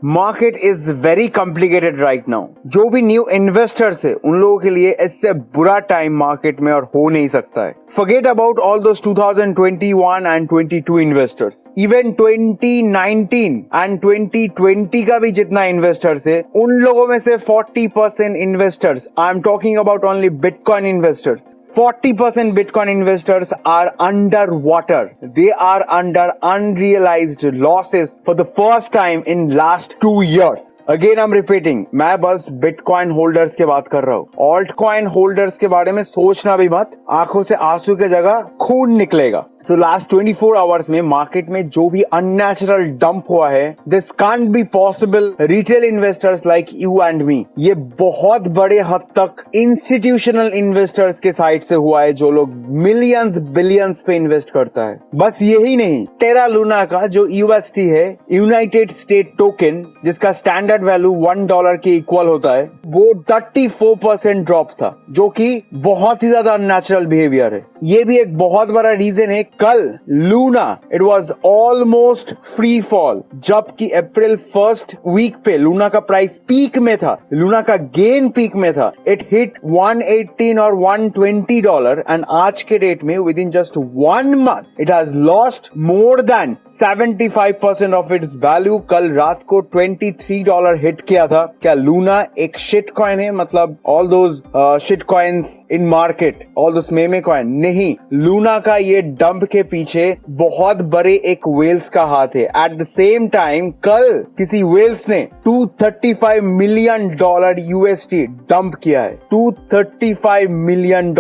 Market is very complicated right now. जो भी new investors है उन लोगों के लिए इससे बुरा टाइम मार्केट में और हो नहीं सकता है। Forget about all those 2021 and 22 investors. Even 2019 and 2020 का भी जितना इन्वेस्टर्स है उन लोगों में से 40% investors, I am talking about only bitcoin investors, 40% Bitcoin investors are underwater. They are under unrealized losses for the first time in last 2 years. Again I am repeating, मैं बस बिटकॉइन होल्डर्स की बात कर रहा हूँ। ऑल्ट कॉइन होल्डर्स के बारे में सोचना भी मत, आंखों से आंसू की जगह खून निकलेगा। सो लास्ट 24 आवर्स में मार्केट में जो भी अननेचुरल डंप हुआ है, this can't be possible retail investors like you and me. ये बहुत बड़े हद तक इंस्टीट्यूशनल इन्वेस्टर्स के साइड से हुआ है, जो लोग मिलियंस बिलियंस पे इन्वेस्ट करता है। बस यही नहीं, टेरा लूना का जो यूएसटी है, यूनाइटेड स्टेट टोकन, जिसका स्टैंडर्ड वैल्यू $1 के इक्वल होता है, वो 34% ड्रॉप था, जो कि बहुत ही ज्यादा अननेचुरल बिहेवियर है। ये भी एक बहुत बड़ा रीजन है। कल Luna it was almost free fall, जबकि अप्रैल 1st वीक पे लूना का प्राइस पीक में था, लूना का गेन पीक में था। इट हिट 118 और $120 एंड आज के डेट में with in just 1 month it has lost more than 75% of its value. कल रात को $23 हिट किया था। क्या लूना एक शिट कॉइन है? मतलब all those shit coins in market, all those meme coin? नहीं, लूना का ये डंप के पीछे बहुत बड़े एक वेल्स का हाथ है। एट द सेम टाइम कल किसी वेल्स ने $235 मिलियन यूएसटी डंप किया है। $235 million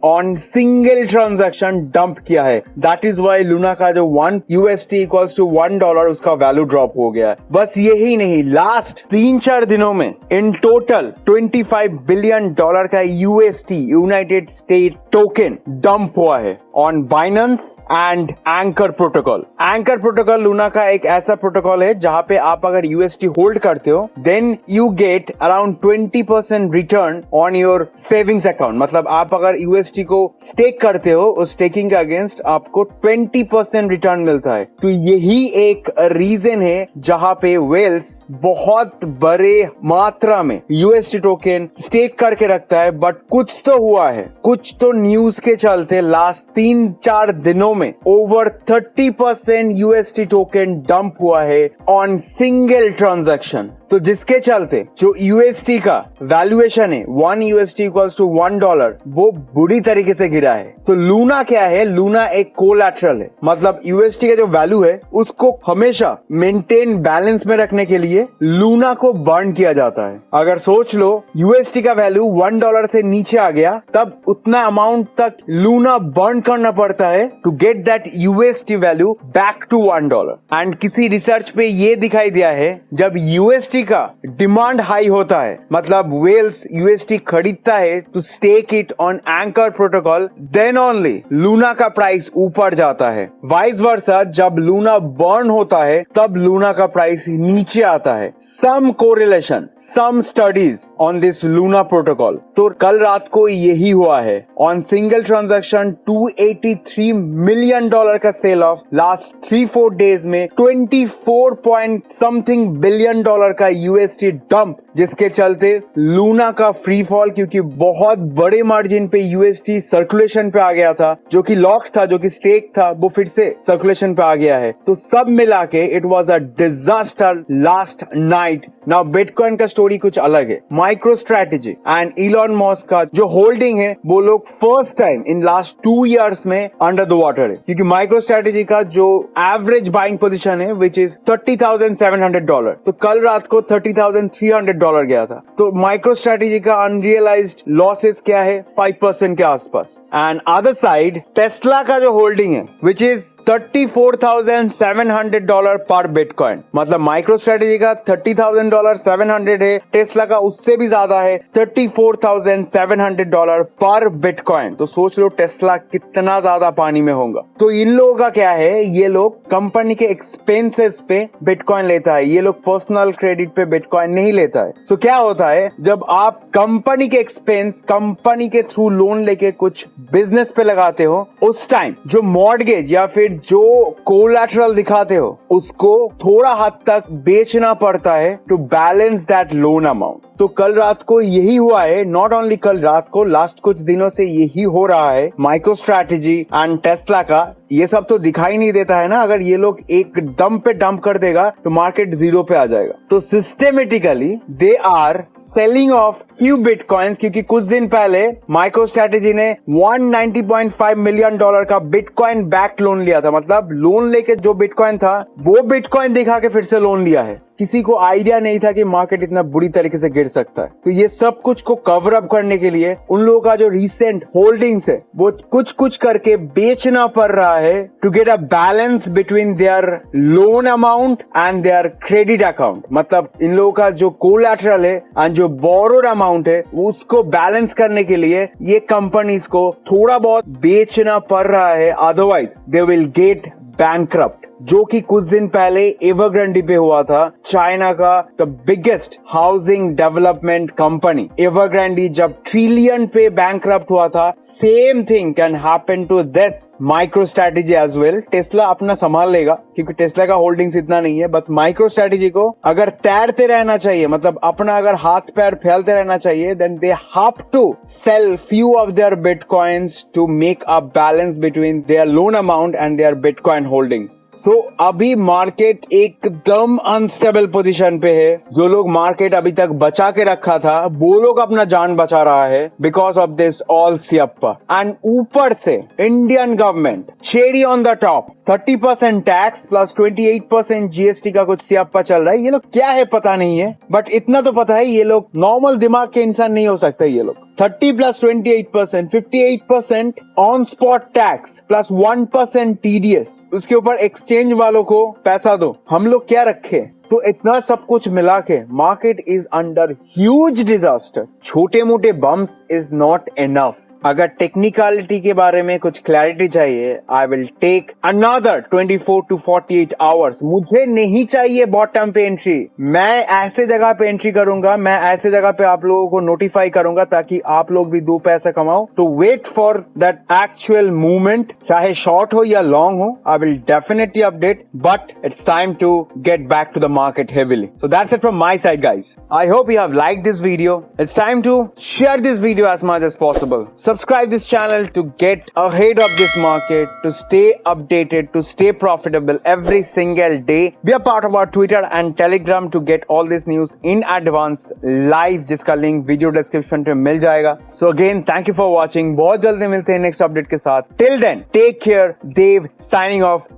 on single transaction dump किया है। दैट इज वाई लूना का जो $1 इक्वल्स टू $1 उसका वैल्यू ड्रॉप हो गया है। बस यही नहीं, लास्ट 3-4 दिनों में इन टोटल $25 बिलियन का UST United state token dump हुआ है on Binance and anchor protocol. Anchor protocol Luna का एक ऐसा प्रोटोकॉल है जहां पे आप अगर यूएसटी होल्ड करते हो, then you get around 20% return on your savings account. मतलब आप अगर यूएसटी को स्टेक करते हो, उस स्टेकिंग के अगेंस्ट आपको 20% रिटर्न मिलता है। तो यही एक रीजन है जहां पे वेल्स बहुत बड़े मात्रा में यूएसटी टोकन स्टेक करके रखता है। बट कुछ तो हुआ है, कुछ तो न्यूज के चलते लास्ट 3-4 दिनों में ओवर 30% यूएसटी टोकन डंप हुआ है ऑन सिंगल ट्रांजैक्शन। तो जिसके चलते जो यूएसटी का वैल्यूएशन है, $1 इक्वल्स टू $1, वो बुरी तरीके से गिरा है। तो लूना क्या है? लूना एक कोलैटरल है। मतलब यूएसटी का जो वैल्यू है उसको हमेशा मेंटेन बैलेंस में रखने के लिए लूना को बर्न किया जाता है। अगर सोच लो यूएसटी का वैल्यू $1 से नीचे आ गया, तब उतना अमाउंट तक लूना बर्न करना पड़ता है to get that UST value back to $1। And किसी रिसर्च पे ये दिखाई दिया है, जब यूएसटी का डिमांड हाई होता है, मतलब वेल्स यूएसटी खरीदता है to stake it on anchor protocol, then only Luna का प्राइस ऊपर जाता है। वाइस वर्सा, जब लूना बर्न होता है तब लूना का प्राइस नीचे आता है। Some correlation, some studies on this Luna protocol. तो कल रात को यही हुआ है। ऑन सिंगल ट्रांजैक्शन $283 मिलियन का सेल ऑफ लास्ट 3-4 डेज में 24 पॉइंट समथिंग बिलियन का यूएसटी डंप, जिसके चलते लूना का फ्री फॉल, क्योंकि बहुत बड़े मार्जिन पे यूएसटी सर्कुलेशन पे आ गया था, जो कि लॉक था, जो कि स्टेक था, वो फिर से सर्कुलेशन पे आ गया है। तो सब मिला के it was a disaster last night. Now bitcoin का स्टोरी कुछ अलग है। Micro strategy and Elon Musk का जो होल्डिंग है, वो लोग first time in last 2 years में अंडर द वाटर है, क्योंकि माइक्रो स्ट्रेटेजी का जो एवरेज बाइंग पोजीशन है विच इज $30,700, तो कल रात को $30,300 गया था। तो माइक्रो स्ट्रेटेजी का अनरियलाइज्ड लॉसेस क्या है? 5% के आसपास। एंड अदर साइड टेस्ला का जो होल्डिंग है विच इज $34,700 पर बिटकॉइन। मतलब माइक्रो स्ट्रेटेजी का $30,700 है, टेस्ला का उससे भी ज्यादा है, $34,700 पर बिटकॉइन। तो सोच लो टेस्ला कितना ज्यादा पानी में होगा। तो इन लोगों का क्या है, ये लोग कंपनी के एक्सपेंसेस पे बिटकॉइन लेता है, ये लोग पर्सनल क्रेडिट पे बिटकॉइन नहीं लेता है। सो क्या होता है, जब आप कंपनी के एक्सपेंस कंपनी के थ्रू लोन लेके कुछ बिजनेस पे लगाते हो, उस टाइम जो मॉर्गेज या फिर जो कोलैटरल दिखाते हो उसको थोड़ा हद तक बेचना पड़ता है to balance that loan amount. तो कल रात को यही हुआ है, नॉट ओनली कल रात को, लास्ट कुछ दिनों से यही हो रहा है। माइक्रो स्ट्रैटेजी एंड टेस्ला का ये सब तो दिखाई नहीं देता है ना, अगर ये लोग एक दम पे डंप कर देगा तो मार्केट जीरो पे आ जाएगा। तो systematically they are selling off few bitcoins, क्योंकि कुछ दिन पहले माइक्रो स्ट्रैटेजी ने 190.5 मिलियन डॉलर का बिटकॉइन बैक लोन लिया था। मतलब लोन लेके जो बिटकॉइन था वो बिटकॉइन दिखा के फिर से लोन लिया है। किसी को आइडिया नहीं था कि मार्केट इतना बुरी तरीके से गिर सकता है। तो ये सब कुछ को कवर अप करने के लिए उन लोगों का जो रिसेंट होल्डिंग्स है वो कुछ कुछ करके बेचना पड़ रहा है to get a balance between their loan amount and their credit account. मतलब इन लोगों का जो कोलैटरल है एंड जो बोरोड अमाउंट है उसको बैलेंस करने के लिए ये कंपनीज को थोड़ा बहुत बेचना पड़ रहा है, otherwise they will get bankrupt. जो कि कुछ दिन पहले एवरग्रांडे पे हुआ था, चाइना का the biggest housing development company. Evergrande जब ट्रिलियन पे बैंकरप्ट हुआ था, same thing can happen to this MicroStrategy as well. Tesla अपना संभाल लेगा क्योंकि टेस्ला का होल्डिंग्स इतना नहीं है, बस माइक्रो स्ट्रैटेजी को अगर तैरते रहना चाहिए, मतलब अपना अगर हाथ पैर फैलते रहना चाहिए, then they have to sell few of their bitcoins to make a balance between their loan amount and their bitcoin holdings. So अभी मार्केट एकदम अनस्टेबल पोजीशन पे है। जो लोग मार्केट अभी तक बचा के रखा था वो लोग अपना जान बचा रहा है बिकॉज ऑफ दिस ऑल सियप्पा। एंड ऊपर से Indian government cherry on the top 30% tax plus 28% GST का कुछ सियप्पा चल रहा है। ये लोग क्या है पता नहीं है, बट इतना तो पता है ये लोग नॉर्मल दिमाग के इंसान नहीं हो सकते। ये लोग 30 plus 28%, 58% on spot tax plus 1% TDS, उसके ऊपर एक्सचेंज वालों को पैसा दो। हम लोग क्या रखे? तो इतना सब कुछ मिला के market is under huge disaster. छोटे मोटे बम्स इज नॉट इनफ। अगर टेक्निकलिटी के बारे में कुछ क्लैरिटी चाहिए, I will take another 24 to 48 hours. मुझे नहीं चाहिए बॉटम पे एंट्री। मैं ऐसे जगह पे एंट्री करूंगा, मैं ऐसे जगह पे आप लोगों को नोटिफाई करूंगा ताकि आप लोग भी दो पैसा कमाओ। तो wait for that actual movement, चाहे शॉर्ट हो या लॉन्ग हो। I will definitely update, but it's time to get back to the market heavily. So that's it from my side, guys. I hope you have liked this video. It's time to share this video as much as possible. Subscribe this channel to get ahead of this market, to stay updated, to stay profitable every single day. Be a part of our Twitter and Telegram to get all this news in advance live, जिसका link video description पे मिल जाएगा. So again, thank you for watching. बहुत जल्दी मिलते हैं next update के साथ. Till then, take care. Dave signing off.